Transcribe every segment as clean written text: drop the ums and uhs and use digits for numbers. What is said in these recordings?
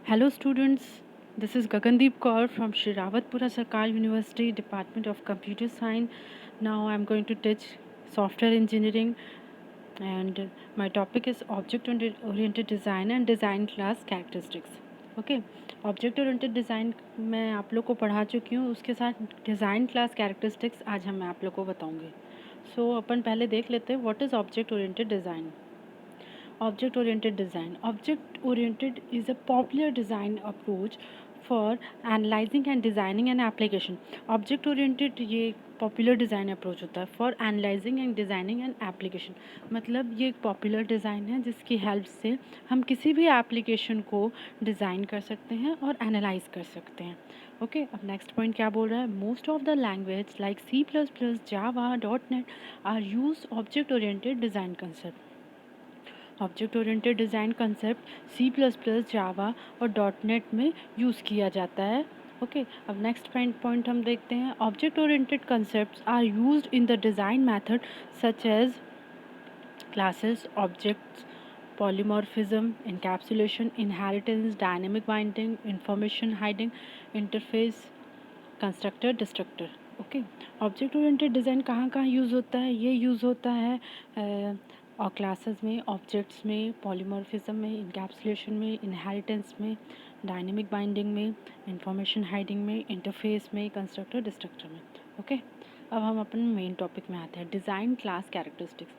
Hello students, this is Gagandeep Kaur from Shri Rawatpura Sarkar University, Department of Computer Science. Now I am going to teach software engineering and my topic is object oriented design and design class characteristics. Okay object oriented design मैं आप लोग को पढ़ा चुकी हूँ, उसके साथ design class characteristics आज हम मैं आप लोग को बताऊँगी. सो अपन पहले देख लेते हैं what is object oriented design. Object oriented design. Object oriented is a popular design approach for analyzing and designing an application. Object oriented ये पॉपुलर डिज़ाइन अप्रोच होता है for analysing and designing an application. मतलब ये एक popular design है जिसकी help से हम किसी भी एप्लीकेशन को डिज़ाइन कर सकते हैं और एनालाइज कर सकते हैं. ओके अब नेक्स्ट पॉइंट क्या बोल रहा है. Most of the language like C++, Java, .NET are use object oriented design concept. Object oriented design concept C++, Java और .NET में यूज़ किया जाता है. ओके अब नेक्स्ट पॉइंट हम देखते हैं. Object oriented concepts are used in the design method such as classes, objects, polymorphism, encapsulation, inheritance, dynamic binding, information hiding, interface, constructor, destructor. Okay object oriented design कहाँ कहाँ use होता है. ये use होता है और क्लासेस में, ऑब्जेक्ट्स में, पॉलीमॉर्फिज्म में, इनकैप्सुलेशन में, इनहेरिटेंस में, डायनेमिक बाइंडिंग में, इंफॉर्मेशन हाइडिंग में, इंटरफेस में, कंस्ट्रक्टर, डिस्ट्रक्टर में. ओके अब हम अपन मेन टॉपिक में आते हैं. Design class characteristics.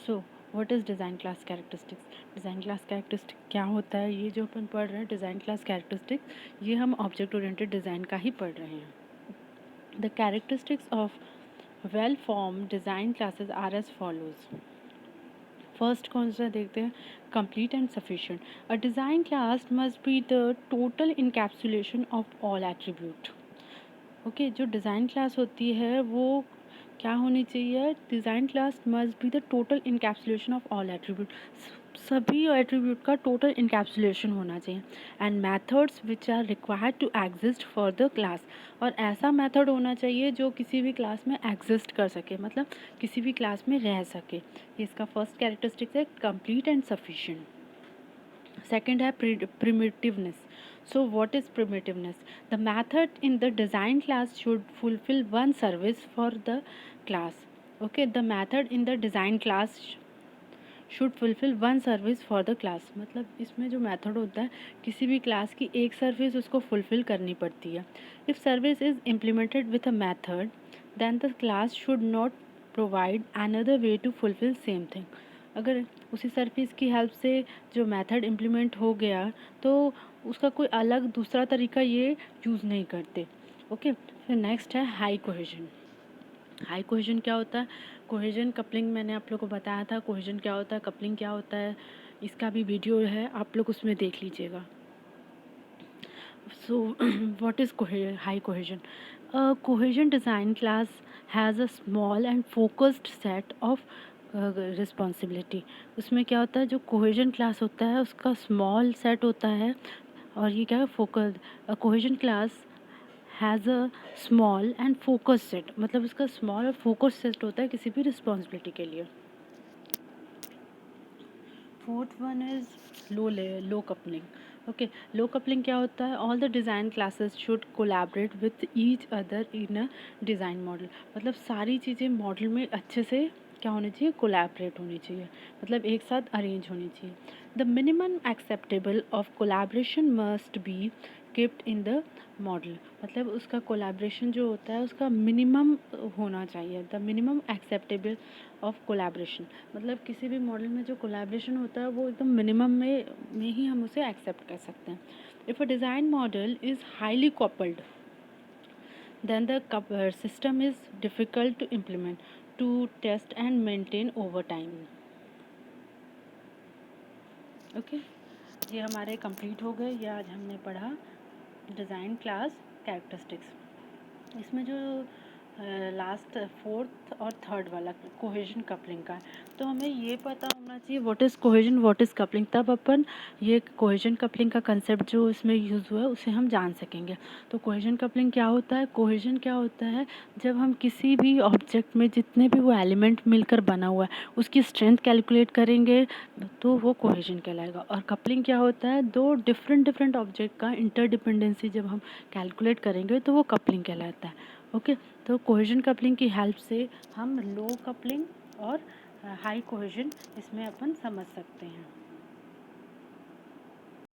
So what is design class characteristics. Design class characteristic क्या होता है. ये जो अपन पढ़ रहे हैं डिज़ाइन क्लास कैरेक्टरिस्टिक्स ये हम ऑब्जेक्ट ओरिएंटेड डिज़ाइन का ही पढ़ रहे हैं. The characteristics of well form design classes are as follows. First कौन सा देखते हैं. Complete and sufficient. A design class must be the total encapsulation of all attribute. Okay जो डिज़ाइन क्लास होती है वो क्या होनी चाहिए. Design class must be the total encapsulation of all attribute. सभी एट्रीब्यूट का टोटल इनकैप्सुलेशन होना चाहिए. And methods which are required to exist for the class. और ऐसा मेथड होना चाहिए जो किसी भी क्लास में एग्जिस्ट कर सके, मतलब किसी भी क्लास में रह सके. ये इसका फर्स्ट कैरेक्टरिस्टिक्स है कंप्लीट एंड सफिशिएंट. सेकेंड है primitiveness. So what is primitiveness? The method in the design class should fulfill one service for the class. Okay, the method in the design class should fulfill one service for the class. मतलब इसमें जो method होता है किसी भी class की एक service उसको फुलफिल करनी पड़ती है. If service is implemented with a method then the class should not provide another way to fulfil same thing. अगर उसी सर्विस की हेल्प से जो मेथड इम्प्लीमेंट हो गया तो उसका कोई अलग दूसरा तरीका ये यूज़ नहीं करते. ओके फिर नेक्स्ट है हाई कोहेजन. हाई कोहेजन क्या होता है. कोहेजन कपलिंग मैंने आप लोग को बताया था. कोहेजन क्या होता है, कपलिंग क्या होता है, इसका भी वीडियो है, आप लोग उसमें देख लीजिएगा. So what is high cohesion. Cohesion design class has a small and focused set of responsibility. उसमें क्या होता है जो कोहेजन क्लास होता है उसका स्मॉल सेट होता है और ये क्या है focused. Cohesion class has a small and focus set. मतलब उसका स्मॉल और फोकस सेट होता है किसी भी रिस्पॉन्सिबिलिटी के लिए. Fourth one is low coupling. Okay low coupling क्या होता है. All the design classes should collaborate with each other in a design model. मतलब सारी चीज़ें मॉडल में अच्छे से क्या होनी चाहिए, कोलैबोरेट होनी चाहिए, मतलब एक साथ अरेंज होनी चाहिए. The minimum acceptable of collaboration must be kept in the model. मतलब उसका कोलैबोरेशन जो होता है उसका मिनिमम होना चाहिए. The minimum acceptable of collaboration. मतलब किसी भी मॉडल में जो कोलैबोरेशन होता है वो एकदम मिनिमम में ही हम उसे एक्सेप्ट कर सकते हैं. If a design model is highly coupled then the system is difficult to implement, to test and maintain over time. Okay ये हमारे कंप्लीट हो गए. ये आज हमने पढ़ा डिज़ाइन क्लास कैरेक्टरिस्टिक्स. इसमें जो लास्ट फोर्थ और थर्ड वाला कोहेजन कपलिंग का। तो हमें ये पता होना चाहिए what is cohesion, what is coupling, तब अपन ये कोहेजन कपलिंग का कंसेप्ट जो इसमें यूज़ हुआ है उसे हम जान सकेंगे। तो कोहेजन कपलिंग क्या होता है? कोहेजन क्या होता है? जब हम किसी भी ऑब्जेक्ट में जितने भी वो एलिमेंट मिलकर बना हुआ है उसकी स्ट्रेंथ कैलकुलेट करेंगे तो वो कोहेजन कहलाएगा। और कपलिंग क्या होता है? दो डिफरेंट ऑब्जेक्ट का इंटरडिपेंडेंसी जब हम कैलकुलेट करेंगे तो वो कपलिंग कहलाता है। ओके, तो कोहेजन कपलिंग की हेल्प से हम लो कपलिंग और हाई कोहेजन इसमें अपन समझ सकते हैं।